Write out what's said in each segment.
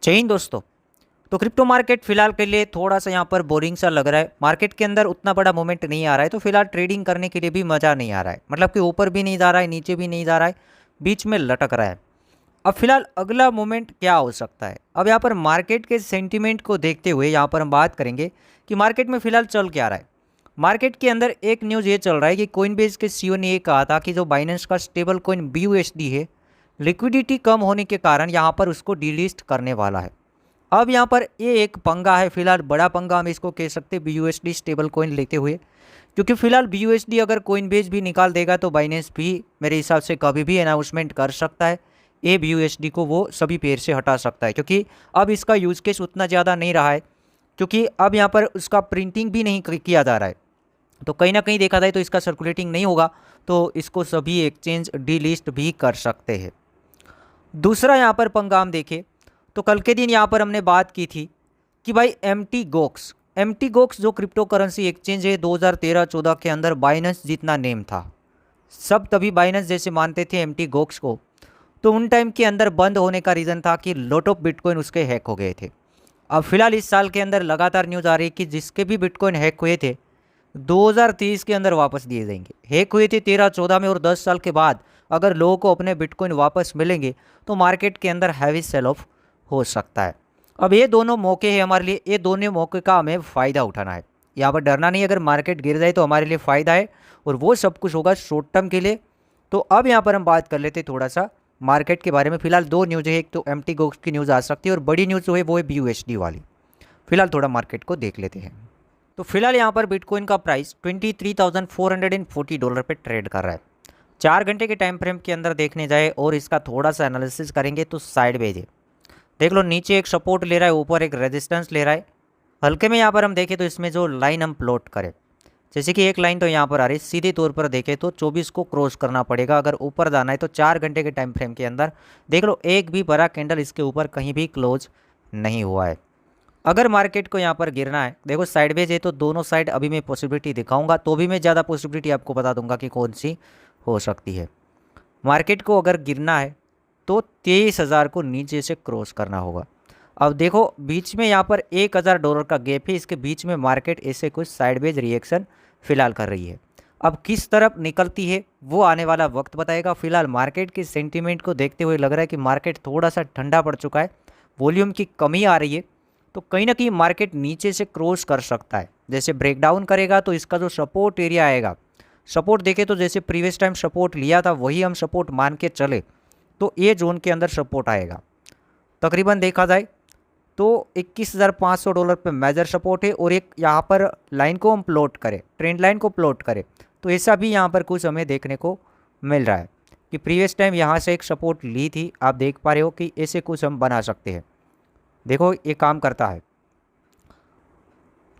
जय हिंद दोस्तों। तो क्रिप्टो मार्केट फिलहाल के लिए थोड़ा सा यहाँ पर बोरिंग सा लग रहा है। मार्केट के अंदर उतना बड़ा मोमेंट नहीं आ रहा है, तो फिलहाल ट्रेडिंग करने के लिए भी मज़ा नहीं आ रहा है। मतलब कि ऊपर भी नहीं जा रहा है, नीचे भी नहीं जा रहा है, बीच में लटक रहा है। अब फिलहाल अगला मोमेंट क्या हो सकता है? अब यहाँ पर मार्केट के सेंटीमेंट को देखते हुए यहाँ पर हम बात करेंगे कि मार्केट में फिलहाल चल क्या रहा है। मार्केट के अंदर एक न्यूज़ ये चल रहा है कि कोइनबेस के सीईओ ने ये कहा था कि जो बाइनेंस का स्टेबल कोइन BUSD है, लिक्विडिटी कम होने के कारण यहाँ पर उसको डिलिस्ट करने वाला है। अब यहाँ पर ये एक पंगा है, फिलहाल बड़ा पंगा हम इसको कह सकते हैं BUSD स्टेबल कोइन लेते हुए, क्योंकि फिलहाल BUSD अगर कोइनबेस भी निकाल देगा तो बाइनेंस भी मेरे हिसाब से कभी भी अनाउंसमेंट कर सकता है। ये BUSD को वो सभी पेड़ से हटा सकता है, क्योंकि अब इसका यूज़ केस उतना ज़्यादा नहीं रहा है, क्योंकि अब यहाँ पर उसका प्रिंटिंग भी नहीं किया जा रहा है। तो कहीं ना कहीं देखा जाए तो इसका सर्कुलेटिंग नहीं होगा, तो इसको सभी एक्सचेंज डीलिस्ट भी कर सकते हैं। दूसरा यहाँ पर पंगा हम देखें तो कल के दिन यहाँ पर हमने बात की थी कि भाई एम टी गोक्स जो क्रिप्टो करेंसी एक्सचेंज है 2013-14 के अंदर बाइनेंस जितना नेम था, सब तभी बाइनेंस जैसे मानते थे एम टी गोक्स को। तो उन टाइम के अंदर बंद होने का रीज़न था कि लॉट ऑफ बिटकॉइन उसके हैक हो गए थे। अब फिलहाल इस साल के अंदर लगातार न्यूज़ आ रही है कि जिसके भी बिटकॉइन हैक हुए थे 2023 के अंदर वापस दिए जाएंगे। हैक हुए थे 13-14 में, और 10 साल के बाद अगर लोगों को अपने बिटकॉइन वापस मिलेंगे तो मार्केट के अंदर हैवी सेल ऑफ हो सकता है। अब ये दोनों मौके हैं हमारे लिए, ये दोनों मौके का हमें फ़ायदा उठाना है। यहाँ पर डरना नहीं, अगर मार्केट गिर जाए तो हमारे लिए फ़ायदा है, और वो सब कुछ होगा शॉर्ट टर्म के लिए। तो अब यहाँ पर हम बात कर लेते थोड़ा सा मार्केट के बारे में। फिलहाल दो न्यूज़ है, एक तो एम.टी. गोक्स की न्यूज़ आ सकती है, और बड़ी न्यूज़ जो है वो है BUSD वाली। फिलहाल थोड़ा मार्केट को देख लेते हैं। तो फिलहाल यहाँ पर बिटकॉइन का प्राइस $23,440 पे ट्रेड कर रहा है। 4 घंटे के टाइम फ्रेम के अंदर देखने जाए और इसका थोड़ा सा एनालिसिस करेंगे तो साइडवेज है। देख लो, नीचे एक सपोर्ट ले रहा है, ऊपर एक रेजिस्टेंस ले रहा है। हल्के में यहाँ पर हम देखें तो इसमें जो लाइन हम प्लॉट करें, जैसे कि एक लाइन तो यहाँ पर आ रही है, सीधे तौर पर देखें तो 24 को क्रॉस करना पड़ेगा अगर ऊपर जाना है तो। 4 घंटे के टाइम फ्रेम के अंदर देख लो, एक भी बड़ा कैंडल इसके ऊपर कहीं भी क्लोज नहीं हुआ है। अगर मार्केट को यहाँ पर गिरना है, देखो साइडवेज है तो दोनों साइड अभी मैं पॉसिबिलिटी दिखाऊंगा, तो भी मैं ज़्यादा पॉसिबिलिटी आपको बता दूंगा कि कौन सी हो सकती है। मार्केट को अगर गिरना है तो 23,000 को नीचे से क्रॉस करना होगा। अब देखो बीच में यहाँ पर $1,000 का गैप है, इसके बीच में मार्केट ऐसे कुछ साइडवेज रिएक्शन फिलहाल कर रही है। अब किस तरफ निकलती है वो आने वाला वक्त बताएगा। फिलहाल मार्केट के सेंटीमेंट को देखते हुए लग रहा है कि मार्केट थोड़ा सा ठंडा पड़ चुका है, वॉल्यूम की कमी आ रही है, तो कहीं ना कहीं मार्केट नीचे से क्रॉस कर सकता है। जैसे ब्रेकडाउन करेगा तो इसका जो सपोर्ट एरिया आएगा, सपोर्ट देखे तो जैसे प्रीवियस टाइम सपोर्ट लिया था वही हम सपोर्ट मान के चले तो ये जोन के अंदर सपोर्ट आएगा। तकरीबन देखा जाए तो $21,500 पे मेजर सपोर्ट है, और एक यहाँ पर लाइन को हम प्लॉट करें, ट्रेंड लाइन को प्लॉट करें तो ऐसा भी यहाँ पर कुछ हमें देखने को मिल रहा है कि प्रीवियस टाइम यहाँ से एक सपोर्ट ली थी। आप देख पा रहे हो कि ऐसे कुछ हम बना सकते हैं। देखो ये काम करता है।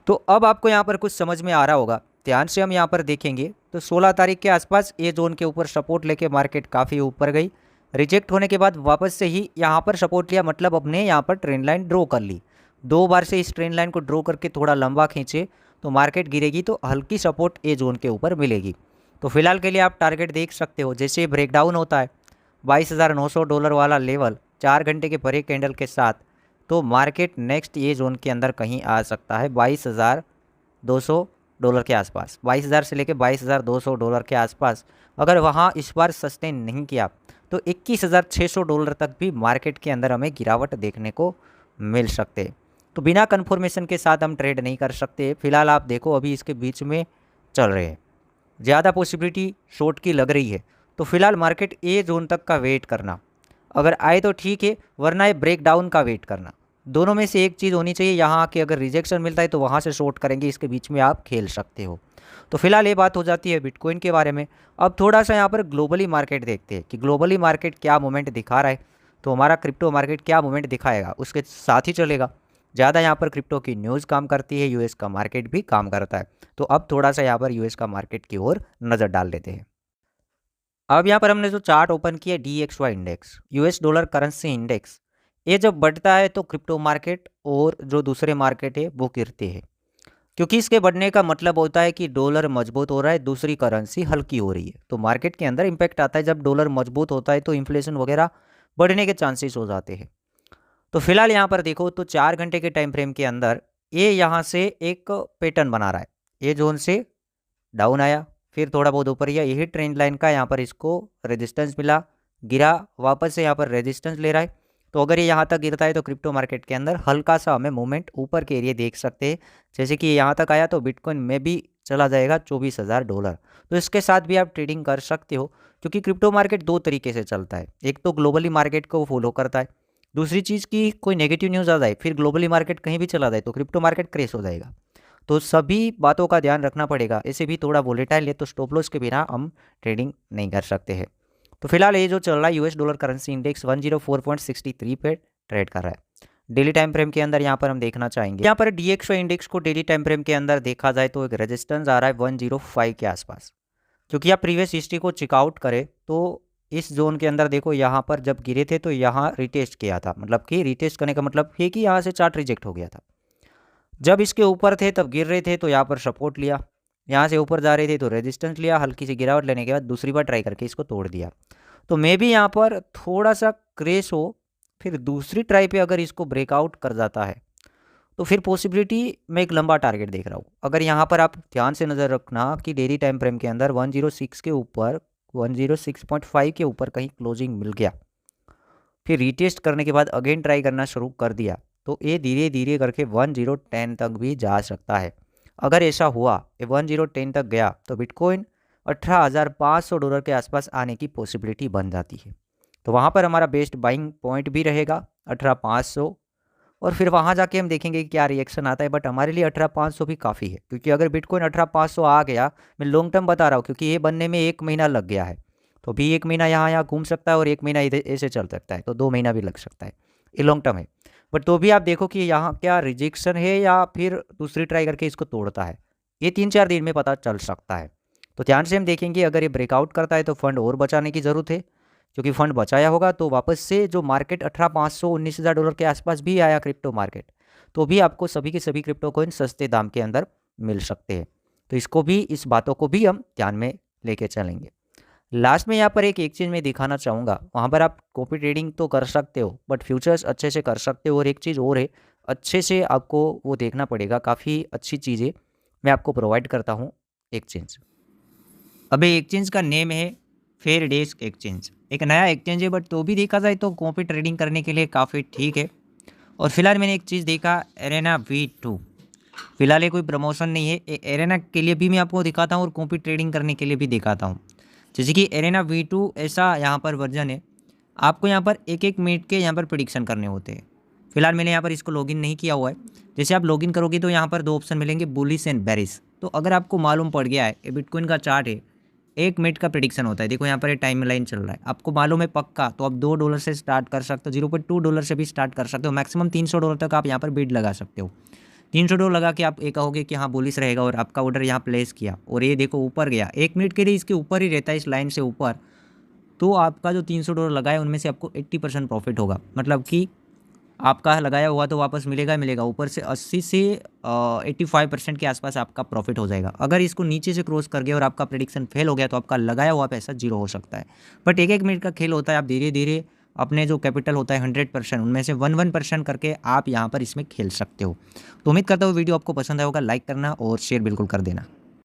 तो अब आपको यहाँ पर कुछ समझ में आ रहा होगा। ध्यान से हम यहाँ पर देखेंगे तो 16 तारीख के आसपास ये जोन के ऊपर सपोर्ट लेके मार्केट काफ़ी ऊपर गई, रिजेक्ट होने के बाद वापस से ही यहाँ पर सपोर्ट लिया, मतलब अपने यहाँ पर ट्रेंड लाइन ड्रॉ कर ली। 2 बार से इस ट्रेंड लाइन को ड्रॉ करके थोड़ा लंबा खींचे तो मार्केट गिरेगी तो हल्की सपोर्ट ए जोन के ऊपर मिलेगी। तो फिलहाल के लिए आप टारगेट देख सकते हो, जैसे ब्रेकडाउन होता है $22,900 वाला लेवल 4 घंटे के भरे कैंडल के साथ, तो मार्केट नेक्स्ट ये जोन के अंदर कहीं आ सकता है $22,200 के आसपास। 22,000 से लेकर $22,200 के आसपास अगर वहाँ इस बार सस्टेन नहीं किया तो $21,600 तक भी मार्केट के अंदर हमें गिरावट देखने को मिल सकते। तो बिना कन्फर्मेशन के साथ हम ट्रेड नहीं कर सकते। फिलहाल आप देखो अभी इसके बीच में चल रहे हैं, ज़्यादा पॉसिबिलिटी शॉर्ट की लग रही है। तो फिलहाल मार्केट ए जोन तक का वेट करना, अगर आए तो ठीक है, वरना ये ब्रेक डाउन का वेट करना। दोनों में से एक चीज़ होनी चाहिए। यहाँ आके अगर रिजेक्शन मिलता है तो वहाँ से शॉर्ट करेंगे, इसके बीच में आप खेल सकते हो। तो फिलहाल ये बात हो जाती है बिटकॉइन के बारे में। अब थोड़ा सा यहाँ पर ग्लोबली मार्केट देखते हैं कि ग्लोबली मार्केट क्या मोमेंट दिखा रहा है, तो हमारा क्रिप्टो मार्केट क्या मोमेंट दिखाएगा उसके साथ ही चलेगा। ज़्यादा यहाँ पर क्रिप्टो की न्यूज़ काम करती है, यूएस का मार्केट भी काम करता है। तो अब थोड़ा सा यहाँ पर यूएस का मार्केट की ओर नज़र डाल लेते हैं। अब यहाँ पर हमने जो चार्ट ओपन किया DXY index, US dollar currency index, ये जब बढ़ता है तो क्रिप्टो मार्केट और जो दूसरे मार्केट है वो गिरते हैं, क्योंकि इसके बढ़ने का मतलब होता है कि डॉलर मजबूत हो रहा है, दूसरी करेंसी हल्की हो रही है। तो मार्केट के अंदर इम्पैक्ट आता है। जब डॉलर मजबूत होता है तो इन्फ्लेशन वगैरह बढ़ने के चांसेस हो जाते हैं। तो फिलहाल यहाँ पर देखो तो 4 घंटे के टाइम फ्रेम के अंदर ये यहाँ से एक पैटर्न बना रहा है, ये जोन से डाउन आया, फिर थोड़ा बहुत ऊपर गया, यही ट्रेंड लाइन का यहाँ पर इसको रेजिस्टेंस मिला, गिरा, वापस से यहाँ पर रेजिस्टेंस ले रहा है। तो अगर ये यहाँ तक गिरता है तो क्रिप्टो मार्केट के अंदर हल्का सा हमें मूवमेंट ऊपर के एरिए देख सकते हैं। जैसे कि यहाँ तक आया तो बिटकॉइन में भी चला जाएगा $24,000। तो इसके साथ भी आप ट्रेडिंग कर सकते हो, क्योंकि क्रिप्टो मार्केट दो तरीके से चलता है। एक तो ग्लोबली मार्केट को फॉलो करता है, दूसरी चीज़ की कोई नेगेटिव न्यूज़ आ जाए फिर ग्लोबली मार्केट कहीं भी चला जाए तो क्रिप्टो मार्केट क्रैश हो जाएगा। तो सभी बातों का ध्यान रखना पड़ेगा। ऐसे भी थोड़ा वोलेटाइल है तो स्टॉप लॉस के बिना हम ट्रेडिंग नहीं कर सकते हैं। तो फिलहाल ये जो चल रहा है यूएस डॉलर करेंसी इंडेक्स 104.63 पे ट्रेड कर रहा है। डेली टाइम फ्रेम के अंदर यहाँ पर हम देखना चाहेंगे, यहाँ पर DXY इंडेक्स को डेली टाइम फ्रेम के अंदर देखा जाए तो एक रेजिस्टेंस आ रहा है 105 के आसपास। क्योंकि आप प्रीवियस हिस्ट्री को चेकआउट करें तो इस जोन के अंदर देखो, यहाँ पर जब गिरे थे तो यहाँ रिटेस्ट किया था, मतलब कि रिटेस्ट करने का मतलब ये कि यहाँ से चार्ट रिजेक्ट हो गया था। जब इसके ऊपर थे तब गिर रहे थे तो यहाँ पर सपोर्ट लिया, यहाँ से ऊपर जा रहे थे तो रेजिस्टेंस लिया, हल्की सी गिरावट लेने के बाद दूसरी बार ट्राई करके इसको तोड़ दिया। तो मे भी यहाँ पर थोड़ा सा क्रेश हो, फिर दूसरी ट्राई पे अगर इसको ब्रेकआउट कर जाता है तो फिर पॉसिबिलिटी मैं एक लंबा टारगेट देख रहा हूँ। अगर यहाँ पर आप ध्यान से नज़र रखना कि डेली टाइम फ्रेम के अंदर 106 के ऊपर 106.5 के ऊपर कहीं क्लोजिंग मिल गया, फिर रीटेस्ट करने के बाद अगेन ट्राई करना शुरू कर दिया तो ये धीरे धीरे करके 1010 तक भी जा सकता है। अगर ऐसा हुआ, ये 1010 तक गया तो बिटकॉइन $18,500 के आसपास आने की पॉसिबिलिटी बन जाती है। तो वहाँ पर हमारा बेस्ट बाइंग पॉइंट भी रहेगा 18,500, और फिर वहाँ जाके हम देखेंगे कि क्या रिएक्शन आता है। बट हमारे लिए 18,500 भी काफ़ी है, क्योंकि अगर बिटकॉइन 18,500 आ गया, मैं लॉन्ग टर्म बता रहा हूँ क्योंकि ये बनने में 1 महीना लग गया है, तो भी 1 महीना यहाँ घूम सकता है और 1 महीना इधर ऐसे चल सकता है, तो 2 महीना भी लग सकता है, ये लॉन्ग टर्म है। बट तो भी आप देखो कि यहाँ क्या रिजेक्शन है या फिर दूसरी ट्राई करके इसको तोड़ता है, ये 3-4 दिन में पता चल सकता है। तो ध्यान से हम देखेंगे, अगर ये ब्रेकआउट करता है तो फंड और बचाने की ज़रूरत है, क्योंकि फंड बचाया होगा तो वापस से जो मार्केट 18,500 $19,000 के आसपास भी आया क्रिप्टो मार्केट, तो भी आपको सभी के सभी क्रिप्टो कॉइन सस्ते दाम के अंदर मिल सकते हैं। तो इसको भी, इस बातों को भी हम ध्यान में लेके चलेंगे। लास्ट में यहाँ पर एक चीज़ मैं दिखाना चाहूँगा, वहाँ पर आप कॉपी ट्रेडिंग तो कर सकते हो बट फ्यूचर्स अच्छे से कर सकते हो। और एक चीज़ और है, अच्छे से आपको वो देखना पड़ेगा, काफ़ी अच्छी चीज़ें मैं आपको प्रोवाइड करता हूँ। एक्सचेंज, अभी एक्सचेंज का नेम है फेयर डेस्क एक्सचेंज, एक नया एक्सचेंज है बट तो भी देखा जाए तो कॉपी ट्रेडिंग करने के लिए काफ़ी ठीक है। और फिलहाल मैंने एक चीज़ देखा, एरेना V2, फिलहाल ये कोई प्रमोशन नहीं है, एरेना के लिए भी मैं आपको दिखाता हूँ और कॉपी ट्रेडिंग करने के लिए भी दिखाता हूँ। जैसे कि एरेना V2 ऐसा यहाँ पर वर्जन है, आपको यहाँ पर 1-1 मिनट के यहाँ पर प्रिडिक्शन करने होते हैं। फिलहाल मैंने यहाँ पर इसको लॉगिन नहीं किया हुआ है। जैसे आप लॉगिन करोगे तो यहाँ पर 2 ऑप्शन मिलेंगे, बुलिश एंड बेरिश। तो अगर आपको मालूम पड़ गया है, ये बिटकॉइन का चार्ट है, 1 मिनट का प्रेडिक्शन होता है, देखो यहाँ पर ये टाइम लाइन चल रहा है, आपको मालूम है पक्का, तो आप $2 से स्टार्ट कर सकते हो, $0.2 से भी स्टार्ट कर सकते हो, मैक्सिमम $300 तक आप यहाँ पर बिड लगा सकते हो। $300 लगा के आप ये कहोगे कि हाँ बुलिश रहेगा और आपका ऑर्डर यहाँ प्लेस किया और ये देखो ऊपर गया, 1 मिनट के लिए इसके ऊपर ही रहता है, इस लाइन से ऊपर, तो आपका जो $300 लगाया उनमें से आपको 80% प्रॉफिट होगा। मतलब कि आपका लगाया हुआ तो वापस मिलेगा ही मिलेगा, ऊपर से 80 से 85% के आसपास आपका प्रॉफिट हो जाएगा। अगर इसको नीचे से क्रॉस कर गया और आपका प्रेडिक्शन फेल हो गया तो आपका लगाया हुआ पैसा 0 हो सकता है। बट 1-1 मिनट का खेल होता है, आप धीरे धीरे अपने जो कैपिटल होता है 100%, उनमें से 1% करके आप यहाँ पर इसमें खेल सकते हो। तो उम्मीद करता हूँ वीडियो आपको पसंद आया होगा, लाइक करना और शेयर बिल्कुल कर देना।